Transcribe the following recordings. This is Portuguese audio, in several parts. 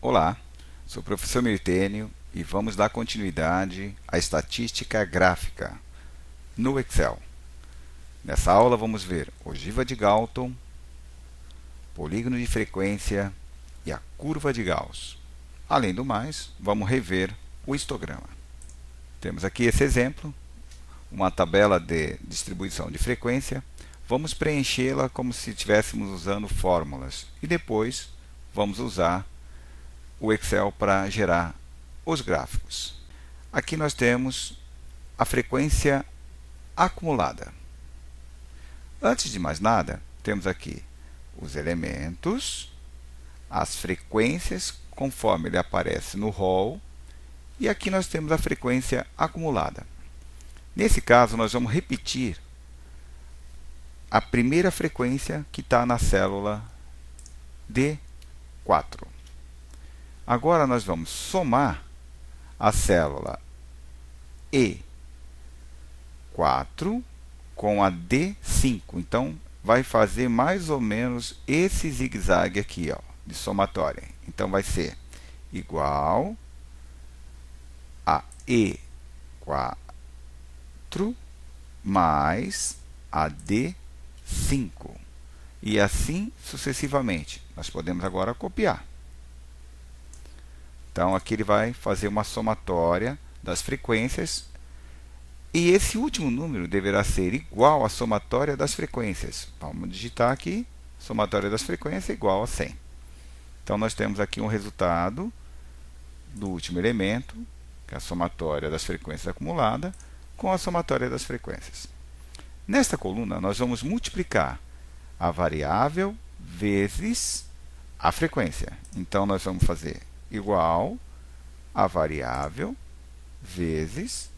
Olá, sou o professor Mirtênio e vamos dar continuidade à estatística gráfica no Excel. Nessa aula vamos ver ogiva de Galton, polígono de frequência e a curva de Gauss. Além do mais, vamos rever o histograma. Temos aqui esse exemplo, uma tabela de distribuição de frequência. Vamos preenchê-la como se estivéssemos usando fórmulas e depois vamos usar o Excel para gerar os gráficos. Aqui nós temos a frequência acumulada. Antes de mais nada, temos aqui os elementos, as frequências conforme ele aparece no rol, e aqui nós temos a frequência acumulada. Nesse caso, nós vamos repetir a primeira frequência que está na célula D4. Agora nós vamos somar a célula E4 com a D5. Então, vai fazer mais ou menos esse zigue-zague aqui, ó, de somatória. Então, vai ser igual a E4 mais a D5. E assim sucessivamente. Nós podemos agora copiar. Então, aqui ele vai fazer uma somatória das frequências. E esse último número deverá ser igual à somatória das frequências. Vamos digitar aqui, somatória das frequências igual a 100. Então, nós temos aqui um resultado do último elemento, que é a somatória das frequências acumulada, com a somatória das frequências. Nesta coluna, nós vamos multiplicar a variável vezes a frequência. Então, nós vamos fazer igual a variável vezes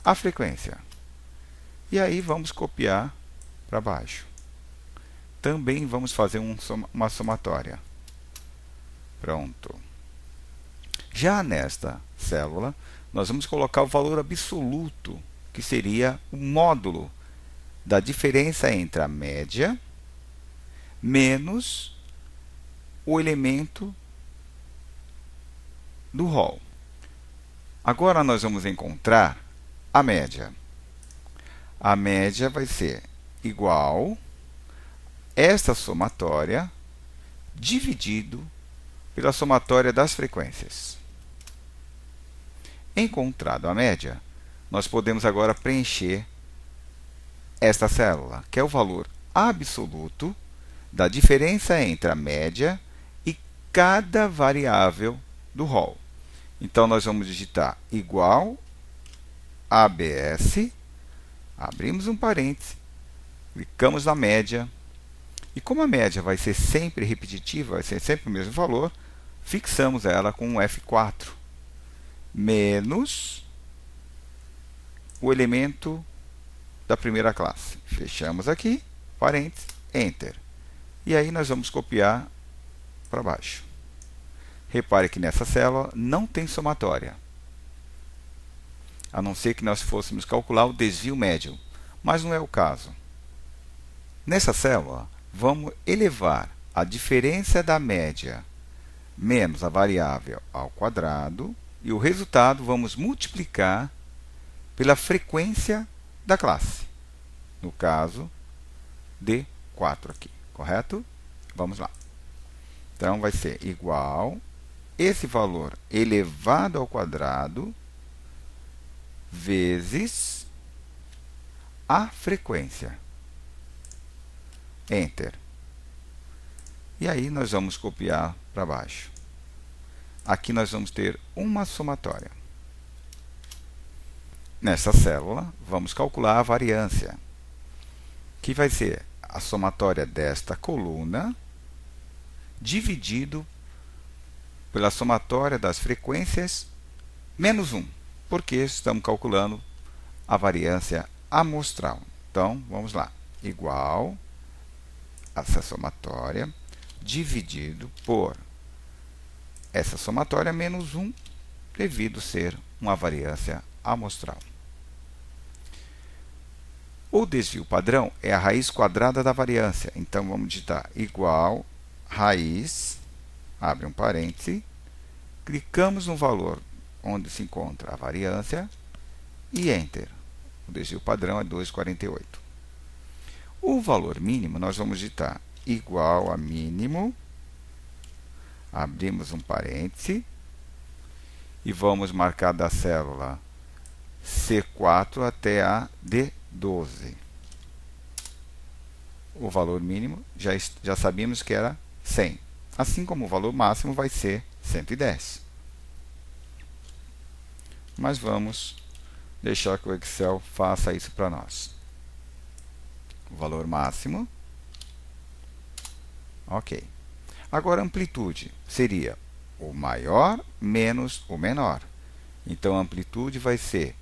a frequência. E aí vamos copiar para baixo. Também vamos fazer uma somatória. Pronto. Já nesta célula, nós vamos colocar o valor absoluto, que seria o módulo da diferença entre a média menos o elemento do rol. Agora nós vamos encontrar a média. A média vai ser igual a esta somatória dividido pela somatória das frequências. Encontrado a média, nós podemos agora preencher esta célula, que é o valor absoluto da diferença entre a média e cada variável do rol. Então, nós vamos digitar igual a ABS, abrimos um parêntese, clicamos na média, e como a média vai ser sempre repetitiva, vai ser sempre o mesmo valor, fixamos ela com um F4, menos o elemento da primeira classe. Fechamos aqui, parêntese, Enter. E aí nós vamos copiar para baixo. Repare que nessa célula não tem somatória, a não ser que nós fôssemos calcular o desvio médio, mas não é o caso. Nessa célula, vamos elevar a diferença da média menos a variável ao quadrado, e o resultado vamos multiplicar pela frequência da classe, no caso, D4 aqui, correto? Vamos lá. Então, vai ser igual esse valor elevado ao quadrado vezes a frequência. Enter. E aí nós vamos copiar para baixo. Aqui nós vamos ter uma somatória. Nessa célula, vamos calcular a variância, que vai ser a somatória desta coluna dividido pela somatória das frequências menos 1, porque estamos calculando a variância amostral. Então, vamos lá. Igual essa somatória dividido por essa somatória menos 1, devido ser uma variância amostral. O desvio padrão é a raiz quadrada da variância. Então, vamos digitar igual raiz, abre um parêntese, clicamos no valor onde se encontra a variância e Enter. O desvio padrão é 2,48. O valor mínimo nós vamos digitar igual a mínimo, abrimos um parêntese e vamos marcar da célula C4 até a D12. O valor mínimo já sabíamos que era 100, assim como o valor máximo vai ser 110. Mas vamos deixar que o Excel faça isso para nós. O valor máximo. Ok. Agora, a amplitude seria o maior menos o menor. Então, a amplitude vai ser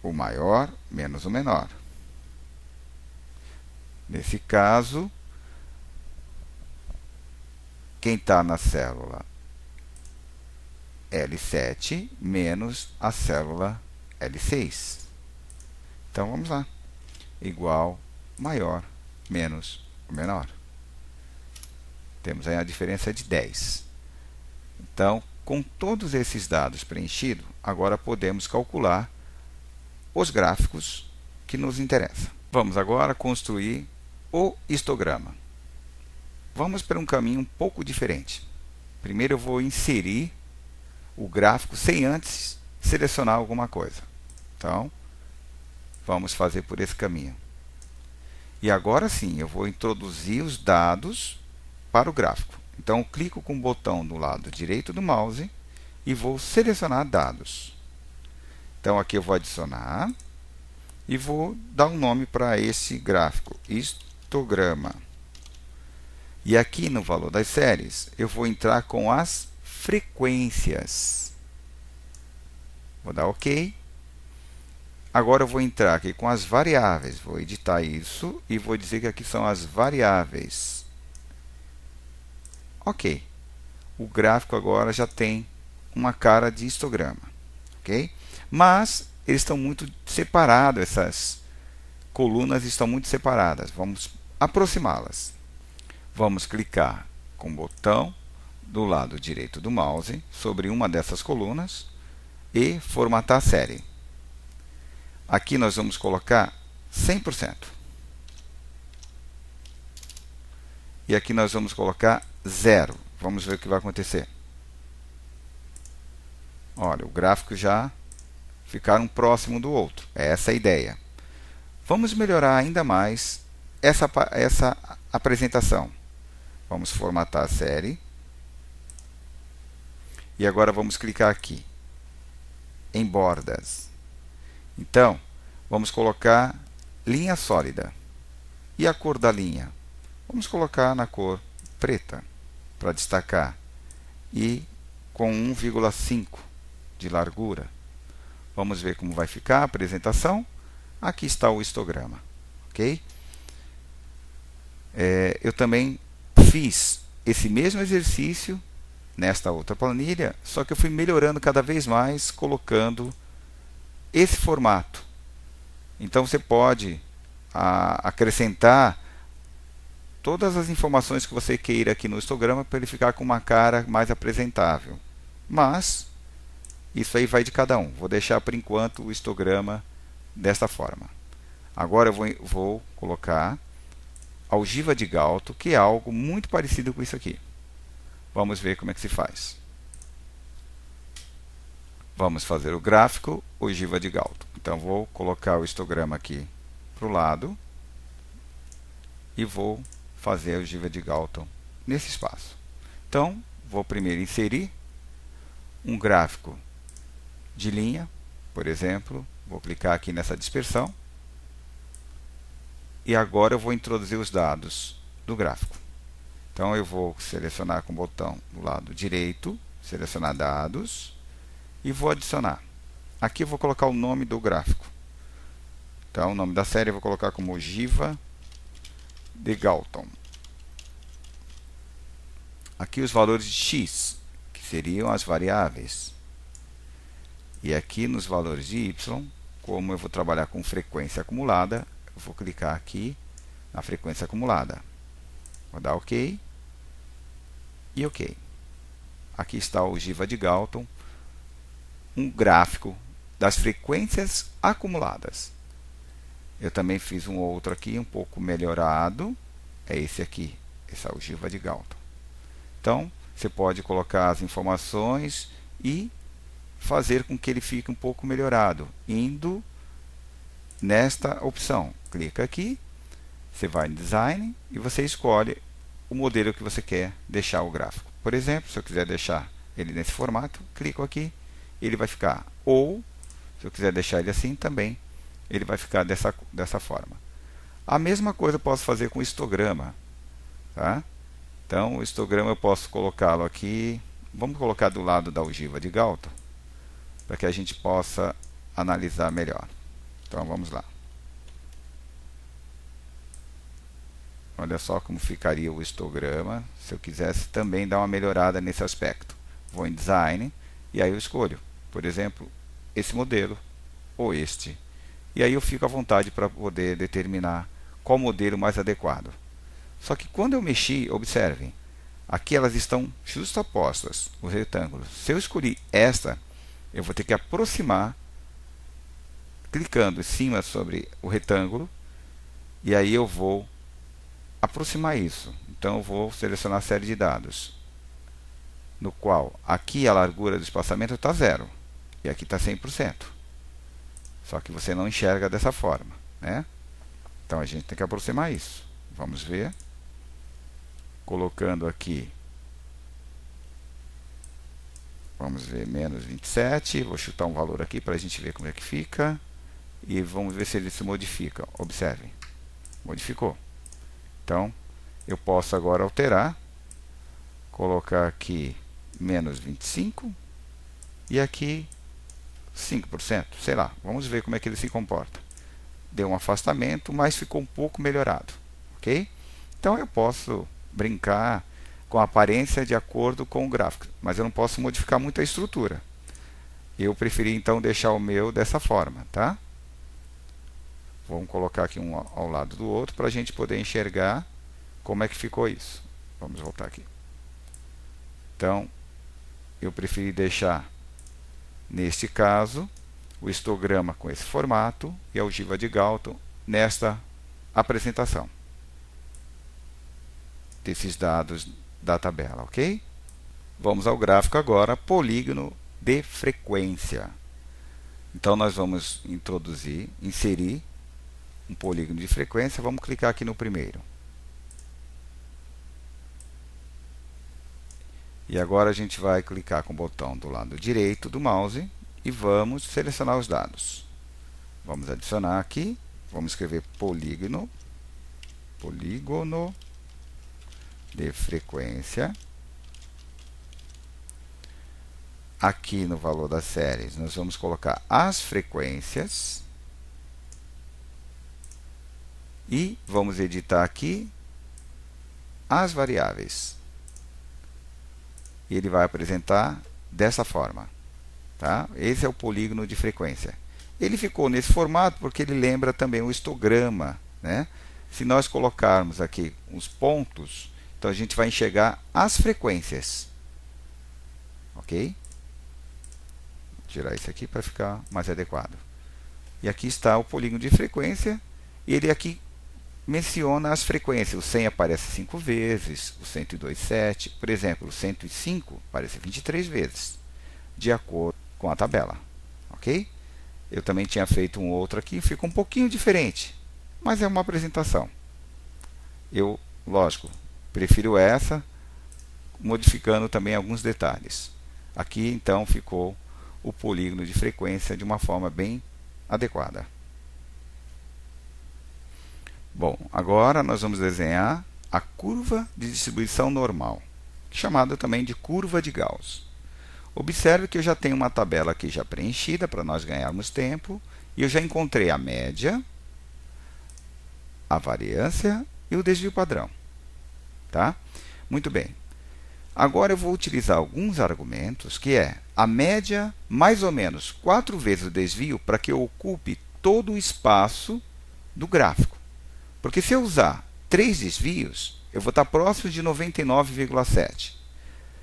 o maior menos o menor. Nesse caso, quem está na célula L7 menos a célula L6. Então, vamos lá. Igual maior menos o menor. Temos aí a diferença de 10. Então, com todos esses dados preenchidos, agora podemos calcular os gráficos que nos interessam. Vamos agora construir o histograma. Vamos para um caminho um pouco diferente. Primeiro eu vou inserir o gráfico sem antes selecionar alguma coisa. Então, vamos fazer por esse caminho. E agora sim, eu vou introduzir os dados para o gráfico. Então, eu clico com o botão do lado direito do mouse e vou selecionar dados. Então, aqui eu vou adicionar e vou dar um nome para esse gráfico, histograma. E aqui no valor das séries, eu vou entrar com as frequências. Vou dar OK. Agora eu vou entrar aqui com as variáveis. Vou editar isso e vou dizer que aqui são as variáveis. Ok. O gráfico agora já tem uma cara de histograma. Ok? Mas eles estão muito separados, essas colunas estão muito separadas. Vamos aproximá-las. Vamos clicar com o botão do lado direito do mouse sobre uma dessas colunas e formatar a série. Aqui nós vamos colocar 100%. E aqui nós vamos colocar 0. Vamos ver o que vai acontecer. Olha, o gráfico já ficaram próximo do outro. É essa a ideia. Vamos melhorar ainda mais essa apresentação. Vamos formatar a série. E agora vamos clicar aqui em bordas. Então, vamos colocar linha sólida. E a cor da linha? Vamos colocar na cor preta para destacar. E com 1,5 de largura. Vamos ver como vai ficar a apresentação. Aqui está o histograma. Ok? Eu também fiz esse mesmo exercício nesta outra planilha, só que eu fui melhorando cada vez mais, colocando esse formato. Então você pode acrescentar todas as informações que você queira aqui no histograma para ele ficar com uma cara mais apresentável. Mas isso aí vai de cada um. Vou deixar por enquanto o histograma desta forma. Agora eu vou colocar a ogiva de Galton, que é algo muito parecido com isso aqui. Vamos ver como é que se faz. Vamos fazer o gráfico ogiva de Galton. Então, vou colocar o histograma aqui para o lado e vou fazer a ogiva de Galton nesse espaço. Então, vou primeiro inserir um gráfico de linha, por exemplo. Vou clicar aqui nessa dispersão. E agora eu vou introduzir os dados do gráfico. Então, eu vou selecionar com o botão do lado direito, selecionar dados, e vou adicionar. Aqui eu vou colocar o nome do gráfico. Então, o nome da série eu vou colocar como ogiva de Galton. Aqui os valores de x, que seriam as variáveis. E aqui nos valores de y, como eu vou trabalhar com frequência acumulada, eu vou clicar aqui na frequência acumulada. Vou dar OK e OK. aqui está a ogiva de Galton, um gráfico das frequências acumuladas. Eu também fiz um outro aqui, um pouco melhorado, é esse aqui, essa ogiva de Galton. Então, você pode colocar as informações e fazer com que ele fique um pouco melhorado, indo nesta opção. Clica aqui, você vai em Design e você escolhe o modelo que você quer deixar o gráfico. Por exemplo, se eu quiser deixar ele nesse formato, clico aqui, ele vai ficar. Ou, se eu quiser deixar ele assim também, ele vai ficar dessa forma. A mesma coisa eu posso fazer com o histograma. Tá? Então, o histograma eu posso colocá-lo aqui. Vamos colocar do lado da ogiva de Galton, para que a gente possa analisar melhor. Então, vamos lá. Olha só como ficaria o histograma se eu quisesse também dar uma melhorada nesse aspecto. Vou em Design e aí eu escolho, por exemplo, esse modelo ou este. E aí eu fico à vontade para poder determinar qual modelo mais adequado. Só que quando eu mexi, observem, aqui elas estão justapostas, os retângulos. Se eu escolher esta, eu vou ter que aproximar, clicando em cima sobre o retângulo, e aí eu vou aproximar isso. Então eu vou selecionar a série de dados, no qual aqui a largura do espaçamento está 0 e aqui está 100%. Só que você não enxerga dessa forma, né? Então a gente tem que aproximar isso. Vamos ver. Colocando aqui, vamos ver, menos 27. Vou chutar um valor aqui para a gente ver como é que fica. E vamos ver se ele se modifica. Observem, modificou. Então, eu posso agora alterar, colocar aqui menos 25 e aqui 5%, sei lá, vamos ver como é que ele se comporta. Deu um afastamento, mas ficou um pouco melhorado, ok? Então, eu posso brincar com a aparência de acordo com o gráfico, mas eu não posso modificar muito a estrutura. Eu preferi, então, deixar o meu dessa forma, tá? Vamos colocar aqui um ao lado do outro para a gente poder enxergar como é que ficou isso. Vamos voltar aqui. Então, eu preferi deixar, neste caso, o histograma com esse formato e a ogiva de Galton nesta apresentação desses dados da tabela, ok? Vamos ao gráfico agora, polígono de frequência. Então, nós vamos inserir um polígono de frequência. Vamos clicar aqui no primeiro. E agora a gente vai clicar com o botão do lado direito do mouse e vamos selecionar os dados. Vamos adicionar aqui, vamos escrever polígono de frequência. Aqui no valor das séries, nós vamos colocar as frequências. E vamos editar aqui as variáveis. E ele vai apresentar dessa forma. Tá? Esse é o polígono de frequência. Ele ficou nesse formato porque ele lembra também o histograma, né? Se nós colocarmos aqui os pontos, então a gente vai enxergar as frequências. Ok? Vou tirar isso aqui para ficar mais adequado. E aqui está o polígono de frequência. E ele aqui menciona as frequências. O 100 aparece 5 vezes, o 102, 7. Por exemplo, o 105 aparece 23 vezes, de acordo com a tabela. Ok? Eu também tinha feito um outro aqui, fica um pouquinho diferente, mas é uma apresentação. Eu, lógico, prefiro essa, modificando também alguns detalhes. Aqui, então, ficou o polígono de frequência de uma forma bem adequada. Bom, agora nós vamos desenhar a curva de distribuição normal, chamada também de curva de Gauss. Observe que eu já tenho uma tabela aqui já preenchida para nós ganharmos tempo, e eu já encontrei a média, a variância e o desvio padrão. Tá? Muito bem. Agora eu vou utilizar alguns argumentos, que é a média mais ou menos 4 vezes o desvio para que eu ocupe todo o espaço do gráfico. Porque se eu usar 3 desvios, eu vou estar próximo de 99,7.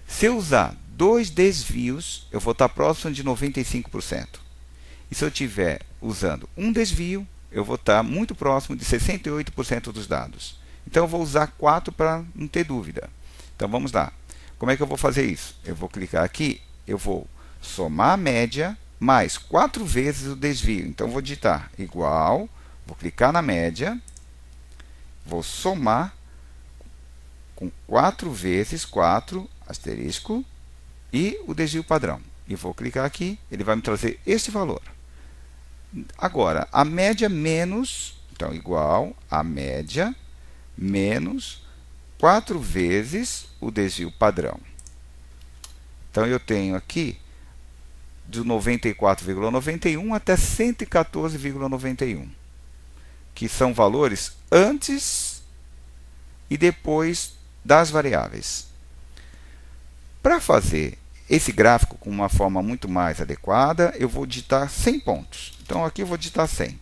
Se eu usar 2 desvios, eu vou estar próximo de 95%. E se eu estiver usando um desvio, eu vou estar muito próximo de 68% dos dados. Então, eu vou usar 4 para não ter dúvida. Então, vamos lá. Como é que eu vou fazer isso? Eu vou clicar aqui, eu vou somar a média mais 4 vezes o desvio. Então, vou digitar igual, vou clicar na média, vou somar com 4 vezes 4, asterisco, e o desvio padrão. E vou clicar aqui, ele vai me trazer esse valor. Agora, a média menos, então, igual a média menos 4 vezes o desvio padrão. Então, eu tenho aqui de 94,91 até 114,91, que são valores antes e depois das variáveis. Para fazer esse gráfico com uma forma muito mais adequada, eu vou digitar 100 pontos. Então, aqui eu vou digitar 100.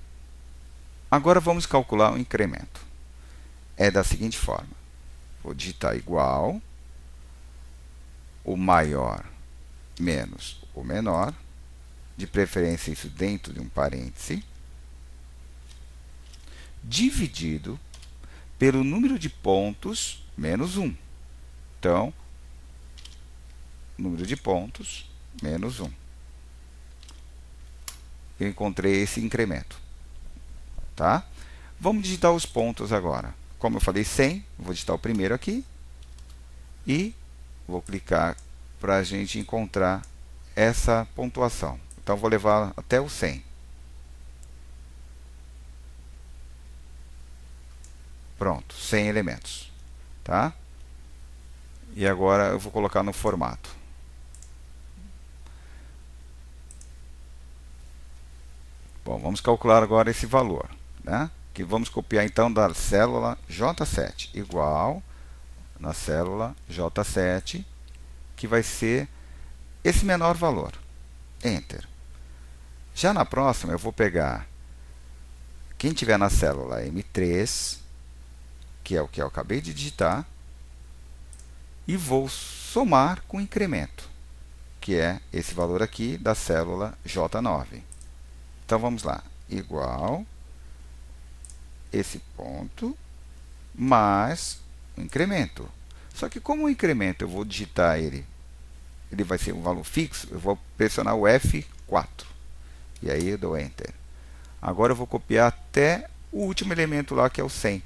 Agora, vamos calcular o incremento. É da seguinte forma. Vou digitar igual o maior menos o menor, de preferência isso dentro de um parêntese, dividido pelo número de pontos menos 1. Então, número de pontos menos 1. Eu encontrei esse incremento. Tá? Vamos digitar os pontos agora. Como eu falei 100, vou digitar o primeiro aqui e vou clicar para a gente encontrar essa pontuação. Então, vou levar até o 100. Pronto, 100 elementos. Tá? E agora eu vou colocar no formato. Bom, vamos calcular agora esse valor, né? Que vamos copiar então da célula J7, igual na célula J7, que vai ser esse menor valor. Enter. Já na próxima, eu vou pegar quem tiver na célula M3, que é o que eu acabei de digitar, e vou somar com incremento, que é esse valor aqui da célula J9. Então, vamos lá. Igual esse ponto mais o incremento. Só que como o incremento eu vou digitar ele vai ser um valor fixo, eu vou pressionar o F4. E aí eu dou Enter. Agora eu vou copiar até o último elemento lá, que é o 100.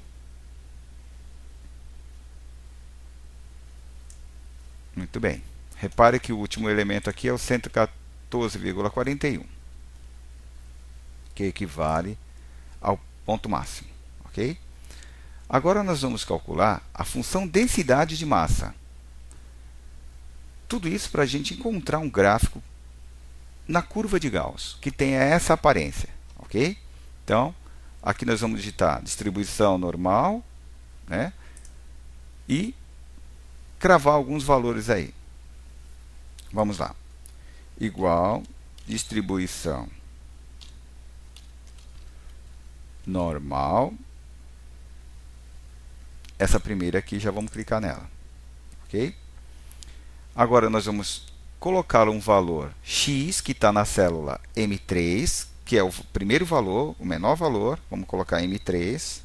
Muito bem. Repare que o último elemento aqui é o 114,41, que equivale ao ponto máximo. Ok? Agora nós vamos calcular a função densidade de massa. Tudo isso para a gente encontrar um gráfico na curva de Gauss, que tenha essa aparência. Ok? Então, aqui nós vamos digitar distribuição normal, né? E cravar alguns valores aí. Vamos lá. Igual distribuição normal. Essa primeira aqui, já vamos clicar nela. Ok? Agora, nós vamos colocar um valor x, que está na célula M3, que é o primeiro valor, o menor valor. Vamos colocar M3.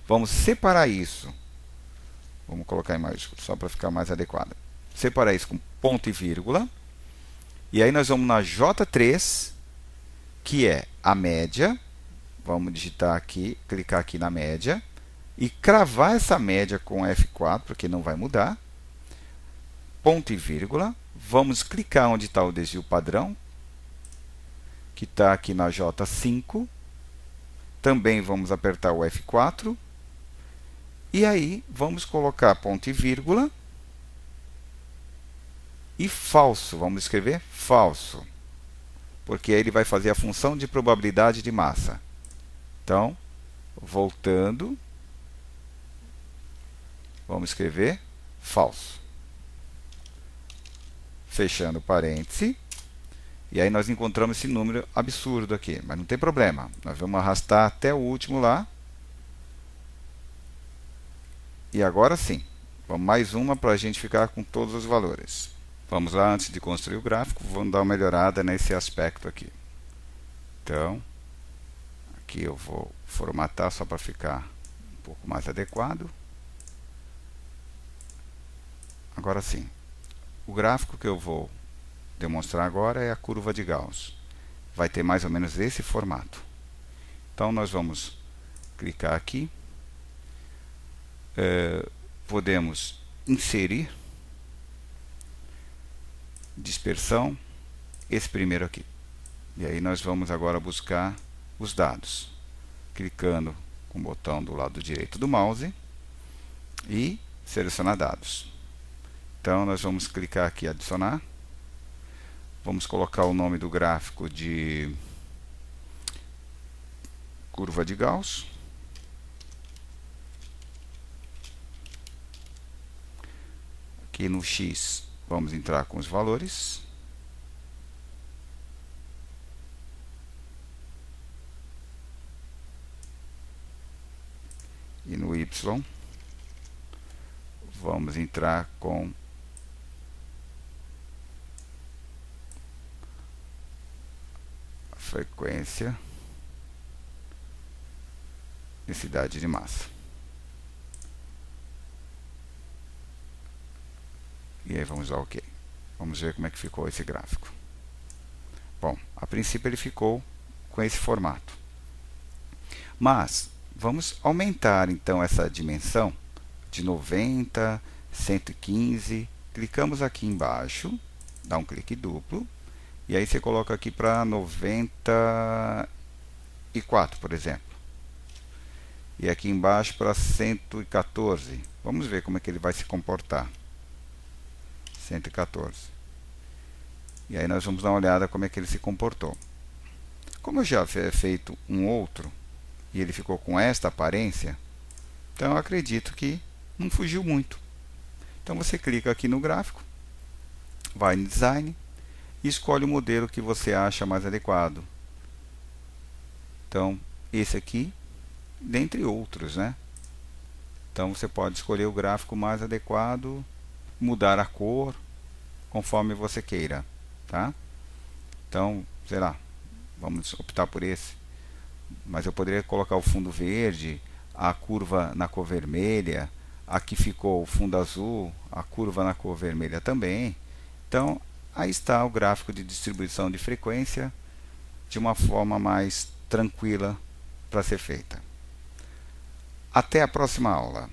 Vamos separar isso. Vamos colocar em maiúsculo, só para ficar mais adequado. Separar isso com ponto e vírgula. E aí, nós vamos na J3, que é a média. Vamos digitar aqui, clicar aqui na média. E cravar essa média com F4, porque não vai mudar. Ponto e vírgula. Vamos clicar onde está o desvio padrão, que está aqui na J5. Também vamos apertar o F4. E aí, vamos colocar ponto e vírgula. E falso. Vamos escrever falso. Porque aí ele vai fazer a função de probabilidade de massa. Então, voltando. Vamos escrever falso. Fechando o parêntese. E aí nós encontramos esse número absurdo aqui. Mas não tem problema. Nós vamos arrastar até o último lá. E agora sim. Vamos mais uma para a gente ficar com todos os valores. Vamos lá, antes de construir o gráfico, vamos dar uma melhorada nesse aspecto aqui. Então, aqui eu vou formatar só para ficar um pouco mais adequado. Agora sim, o gráfico que eu vou demonstrar agora é a curva de Gauss. Vai ter mais ou menos esse formato. Então, nós vamos clicar aqui. Podemos inserir dispersão, esse primeiro aqui. E aí nós vamos agora buscar os dados, clicando com o botão do lado direito do mouse e selecionar dados. Então nós vamos clicar aqui em adicionar, vamos colocar o nome do gráfico de curva de Gauss. Aqui no X vamos entrar com os valores. E no Y vamos entrar com a frequência, densidade de massa. E aí vamos dar OK. Vamos ver como é que ficou esse gráfico. Bom, a princípio ele ficou com esse formato. Mas vamos aumentar então essa dimensão de 90, 115. Clicamos aqui embaixo, dá um clique duplo. E aí você coloca aqui para 94, por exemplo. E aqui embaixo para 114. Vamos ver como é que ele vai se comportar. 114. E aí nós vamos dar uma olhada como é que ele se comportou. Como eu já havia feito um outro e ele ficou com esta aparência, então eu acredito que não fugiu muito. Então você clica aqui no gráfico, vai em Design e escolhe o modelo que você acha mais adequado. Então esse aqui, dentre outros, né? Então você pode escolher o gráfico mais adequado, mudar a cor conforme você queira, tá? Então, sei lá, vamos optar por esse. Mas eu poderia colocar o fundo verde, a curva na cor vermelha, aqui ficou o fundo azul, a curva na cor vermelha também. Então, aí está o gráfico de distribuição de frequência de uma forma mais tranquila para ser feita. Até a próxima aula.